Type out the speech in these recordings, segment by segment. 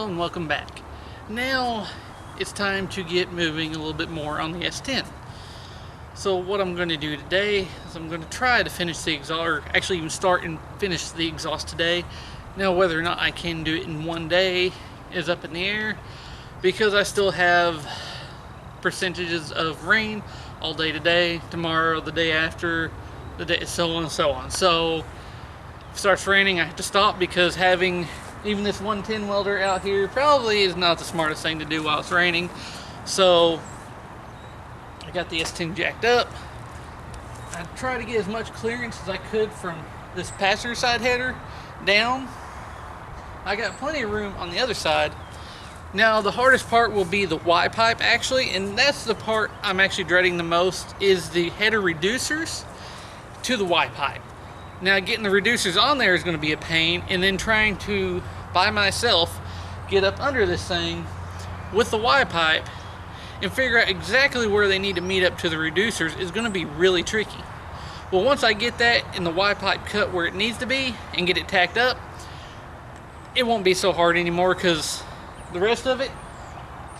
Hello and welcome back. Now it's time to get moving a little bit more on the S10. So what I'm going to do today is I'm going to try to finish the exhaust, or actually even start and finish the exhaust today. Now whether or not I can do it in one day is up in the air, because I still have percentages of rain all day today, tomorrow, the day after, the day, so on and so on. So if it starts raining, I have to stop, because having even this 110 welder out here probably is not the smartest thing to do while it's raining. So I got the S10 jacked up. I tried to get as much clearance as I could from this passenger side header down. I got plenty of room on the other side. Now the hardest part will be the Y pipe actually, and that's the part I'm actually dreading the most, is the header reducers to the Y pipe. Now getting the reducers on there is going to be a pain, and then trying to, by myself, get up under this thing with the Y pipe and figure out exactly where they need to meet up to the reducers is going to be really tricky. Well, once I get that and the Y pipe cut where it needs to be and get it tacked up, it won't be so hard anymore, because the rest of it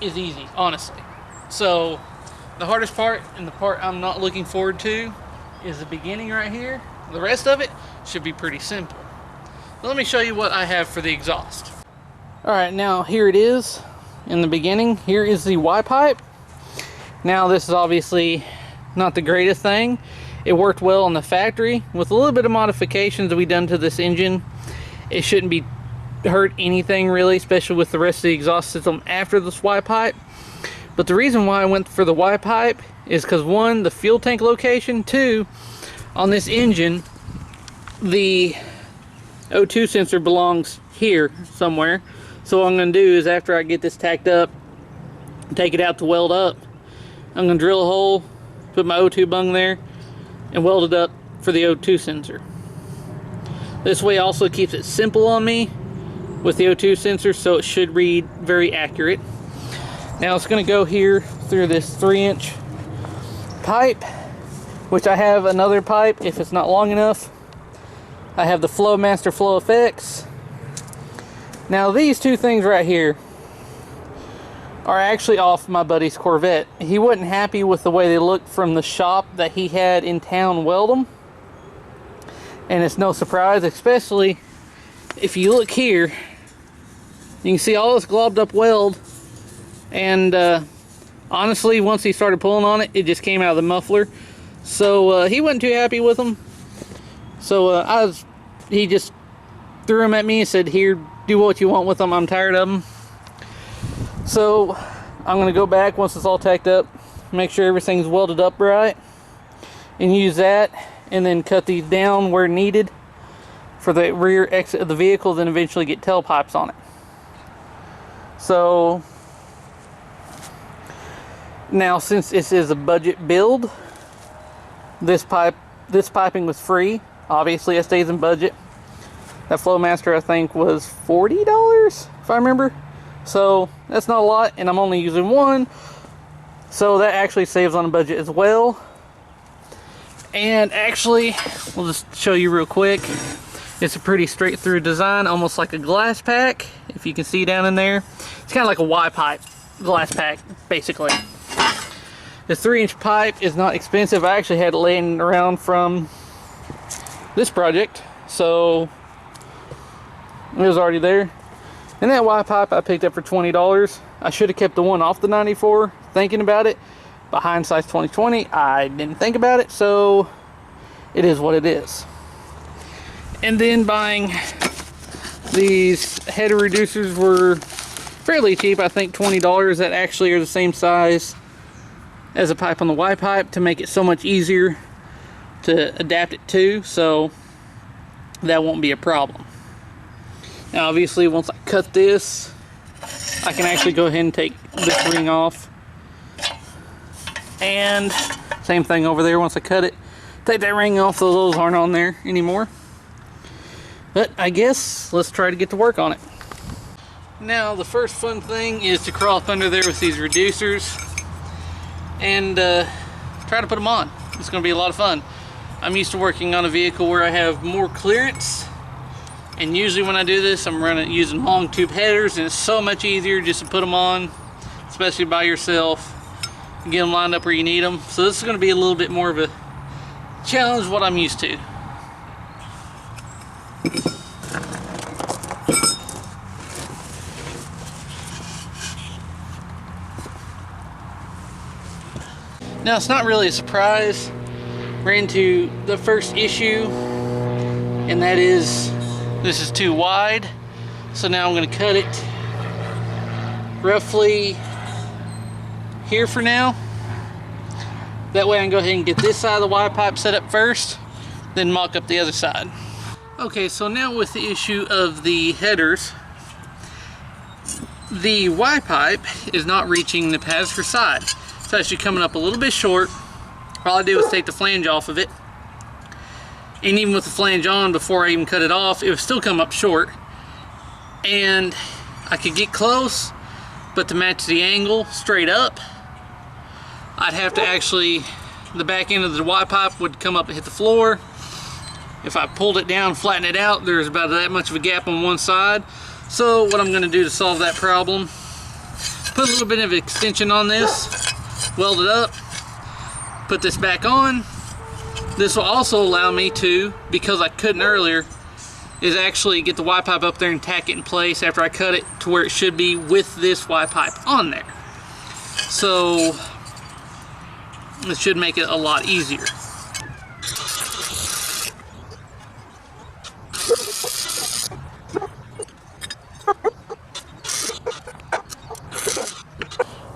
is easy, honestly. So the hardest part, and the part I'm not looking forward to, is the beginning right here. The rest of it should be pretty simple. Let me show you what I have for the exhaust. Alright, now here it is in the beginning. Here is the Y pipe. Now this is obviously not the greatest thing. It worked well in the factory. With a little bit of modifications that we done to this engine, it shouldn't be hurt anything really, especially with the rest of the exhaust system after this Y pipe. But the reason why I went for the Y pipe is because, one, the fuel tank location, two, on this engine, the O2 sensor belongs here somewhere. So what I'm going to do is, after I get this tacked up, take it out to weld up, I'm going to drill a hole, put my O2 bung there, and weld it up for the O2 sensor. This way also keeps it simple on me with the O2 sensor, so it should read very accurate. Now it's going to go here through this 3-inch pipe, which I have another pipe if it's not long enough. I have the Flowmaster Flow Effects. Now these two things right here are actually off my buddy's Corvette. He wasn't happy with the way they looked from the shop that he had in town weld them. And it's no surprise, especially if you look here, you can see all this globbed up weld. And honestly, once he started pulling on it, it just came out of the muffler. So he wasn't too happy with them. So he just threw them at me and said, "Here, do what you want with them. I'm tired of them." So I'm going to go back once it's all tacked up, make sure everything's welded up right, and use that, and then cut these down where needed for the rear exit of the vehicle, then eventually get tailpipes on it. So now, since this is a budget build, this piping was free. Obviously it stays in budget. That Flowmaster, I think, was $40 if I remember. So that's not a lot, and I'm only using one, so that actually saves on a budget as well. And actually, we'll just show you real quick. It's a pretty straight through design, almost like a glass pack, if you can see down in there. It's kind of like a Y pipe glass pack, basically. The 3-inch pipe is not expensive. I actually had it laying around from this project, so it was already there. And that Y pipe I picked up for $20. I should have kept the one off the 94, thinking about it. But hindsight's 2020, I didn't think about it, so it is what it is. And then buying these header reducers were fairly cheap. I think $20, that actually are the same size as a pipe on the Y pipe, to make it so much easier to adapt it to, so that won't be a problem. Now obviously, once I cut this, I can actually go ahead and take this ring off, and same thing over there. Once I cut it, take that ring off, those aren't on there anymore. But I guess let's try to get to work on it. Now the first fun thing is to crawl up under there with these reducers and try to put them on. It's going to be a lot of fun. I'm used to working on a vehicle where I have more clearance And usually when I do this, I'm using long tube headers, and it's so much easier just to put them on, especially by yourself, and get them lined up where you need them. So this is going to be a little bit more of a challenge what I'm used to. Now it's not really a surprise. We're into the first issue, and that is this is too wide. So now I'm going to cut it roughly here for now. That way I can go ahead and get this side of the Y pipe set up first, then mock up the other side. Okay, so now with the issue of the headers, the Y pipe is not reaching the passenger side. It's actually coming up a little bit short. All I did was take the flange off of it. And even with the flange on, before I even cut it off, it would still come up short. And I could get close, but to match the angle straight up, I'd have to actually, the back end of the Y pipe would come up and hit the floor. If I pulled it down, flatten it out, there's about that much of a gap on one side. So what I'm going to do to solve that problem, put a little bit of extension on this, weld it up, put this back on. This will also allow me to, because I couldn't earlier, is actually get the Y pipe up there and tack it in place after I cut it to where it should be with this Y pipe on there. So it should make it a lot easier.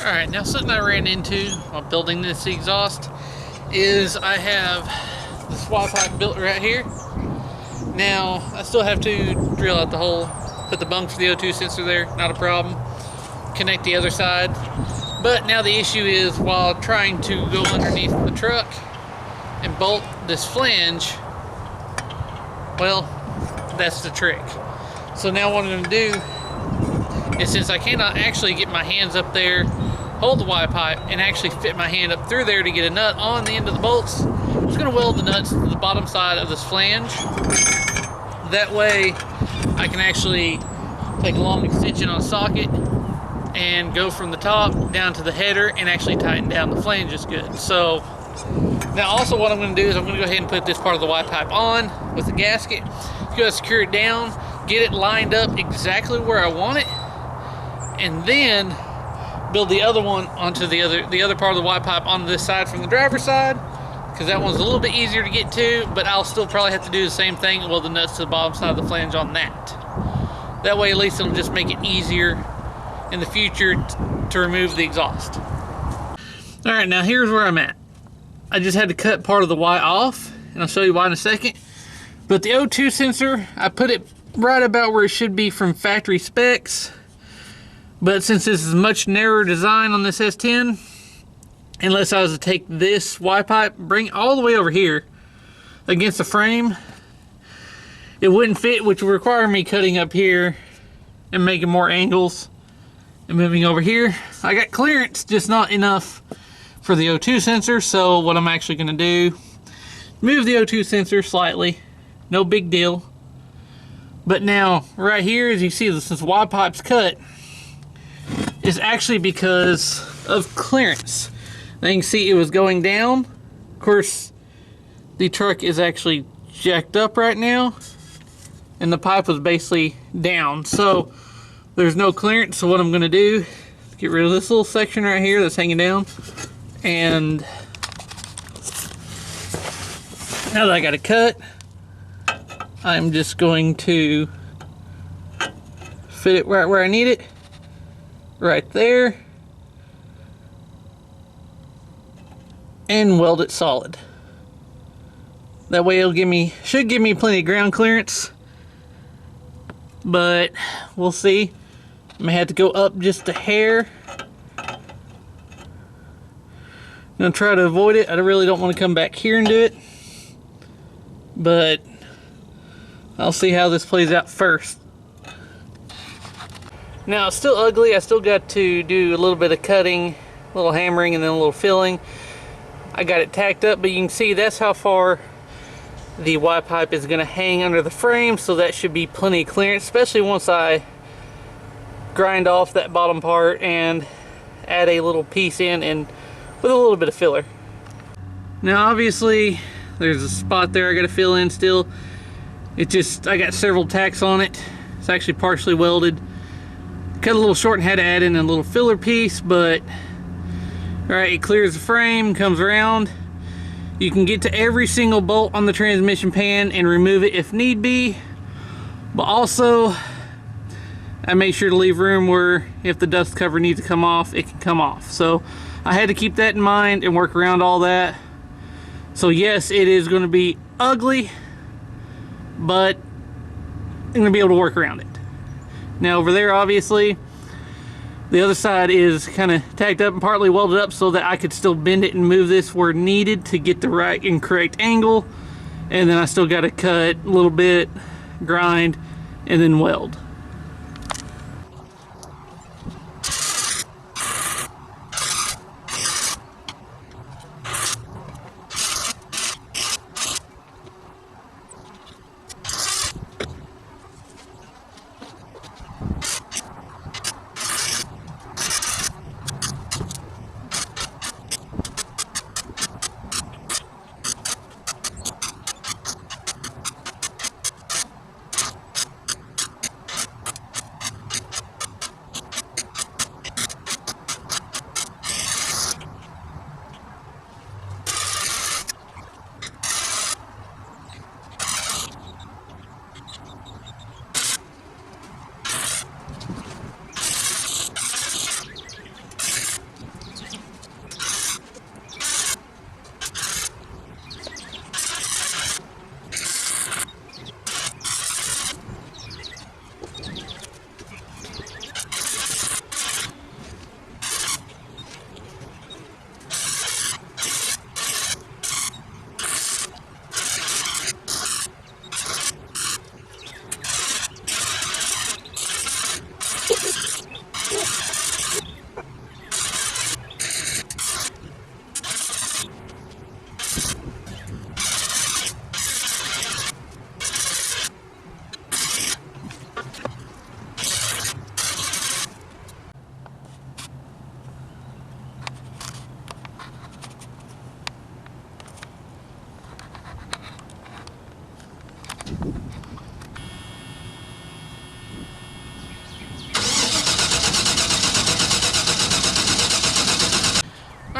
Alright, now something I ran into while building this exhaust is I have this Y pipe built right here. Now I still have to drill out the hole, put the bunks for the O2 sensor there, not a problem. Connect the other side. But now the issue is, while trying to go underneath the truck and bolt this flange, well, that's the trick. So now what I'm going to do is, since I cannot actually get my hands up there, hold the Y pipe, and actually fit my hand up through there to get a nut on the end of the bolts, I'm just going to weld the nuts to the bottom side of this flange. That way I can actually take a long extension on a socket and go from the top down to the header and actually tighten down the flanges good. So now also what I'm going to do is I'm going to go ahead and put this part of the Y pipe on with the gasket. Go ahead, secure it down, get it lined up exactly where I want it, and then build the other one onto the other part of the Y pipe onto this side from the driver's side, because that one's a little bit easier to get to, but I'll still probably have to do the same thing, weld the nuts to the bottom side of the flange on that. That way at least it'll just make it easier in the future to remove the exhaust. Alright, now here's where I'm at. I just had to cut part of the Y off, and I'll show you why in a second. But the O2 sensor, I put it right about where it should be from factory specs. But since this is a much narrower design on this S10, unless I was to take this Y pipe, bring it all the way over here against the frame, it wouldn't fit, which would require me cutting up here and making more angles and moving over here. I got clearance, just not enough for the O2 sensor. So what I'm actually going to do, move the O2 sensor slightly, no big deal. But now right here, as you see, this Y pipe's cut is actually because of clearance. Now you can see it was going down. Of course, the truck is actually jacked up right now, and the pipe was basically down. So there's no clearance. So what I'm going to do is get rid of this little section right here that's hanging down. And now that I got it cut, I'm just going to fit it right where I need it. Right there, and weld it solid. That way it'll should give me plenty of ground clearance, but we'll see. I may have to go up just a hair. I'm gonna try to avoid it. I really don't want to come back here and do it, but I'll see how this plays out first. Now it's still ugly. I still got to do a little bit of cutting, a little hammering, and then a little filling. I got it tacked up, but you can see that's how far The Y pipe is going to hang under the frame, so that should be plenty of clearance, especially once I grind off that bottom part and add a little piece in and with a little bit of filler. Now obviously there's a spot there I got to fill in still. It just, I got several tacks on it. It's actually partially welded. Cut a little short and had to add in a little filler piece, but alright, it clears the frame, comes around. You can get to every single bolt on the transmission pan and remove it if need be, but also I made sure to leave room where if the dust cover needs to come off, it can come off. So I had to keep that in mind and work around all that. So yes, it is going to be ugly, but I'm going to be able to work around it. Now over there, obviously, the other side is kind of tacked up and partly welded up so that I could still bend it and move this where needed to get the right and correct angle. And then I still got to cut a little bit, grind, and then weld.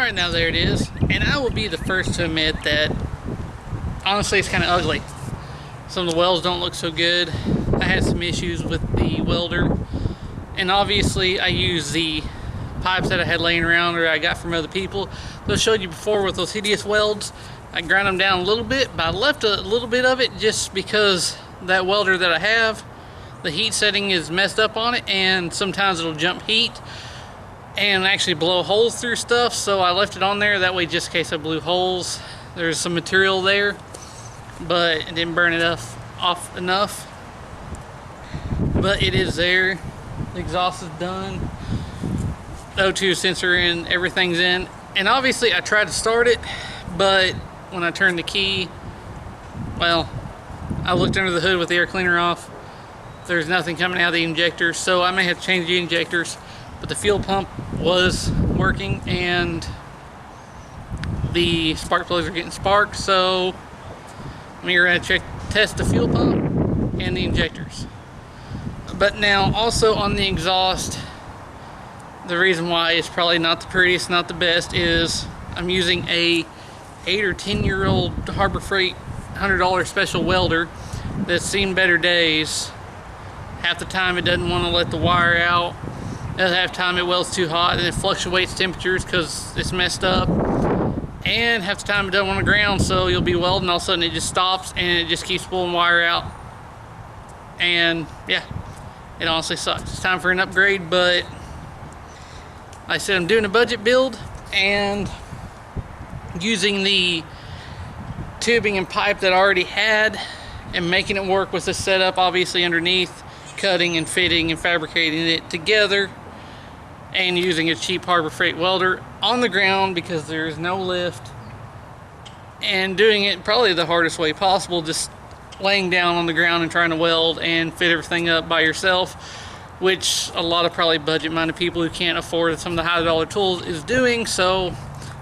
Alright, now there it is, and I will be the first to admit that honestly it's kind of ugly. Some of the welds don't look so good. I had some issues with the welder, and obviously I used the pipes that I had laying around or I got from other people. I showed you before with those hideous welds. I grind them down a little bit, but I left a little bit of it just because that welder that I have, the heat setting is messed up on it, and sometimes it'll jump heat and actually blow holes through stuff, so I left it on there that way just in case I blew holes. There's some material there, but it didn't burn it off enough. But it is there. The exhaust is done. O2 sensor in, everything's in. And obviously I tried to start it, but when I turned the key, well, I looked under the hood with the air cleaner off. There's nothing coming out of the injector, so I may have to change the injectors. But the fuel pump was working and the spark plugs are getting sparked, so we're going to test the fuel pump and the injectors. But now also on the exhaust, the reason why it's probably not the prettiest, not the best, is I'm using a 8 or 10 year old Harbor Freight $100 special welder that's seen better days. Half the time it doesn't want to let the wire out. The other half the time it welds too hot and it fluctuates temperatures because it's messed up. And half the time it doesn't want to ground, so you'll be welding, all of a sudden it just stops and it just keeps pulling wire out. And yeah, it honestly sucks. It's time for an upgrade, but like I said, I'm doing a budget build and using the tubing and pipe that I already had and making it work with the setup obviously underneath, cutting and fitting and fabricating it together, and using a cheap Harbor Freight welder on the ground because there is no lift and doing it probably the hardest way possible, just laying down on the ground and trying to weld and fit everything up by yourself, which a lot of probably budget-minded people who can't afford some of the high-dollar tools is doing. So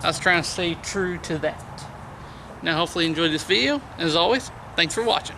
I was trying to stay true to that. Now hopefully you enjoyed this video. As always, thanks for watching.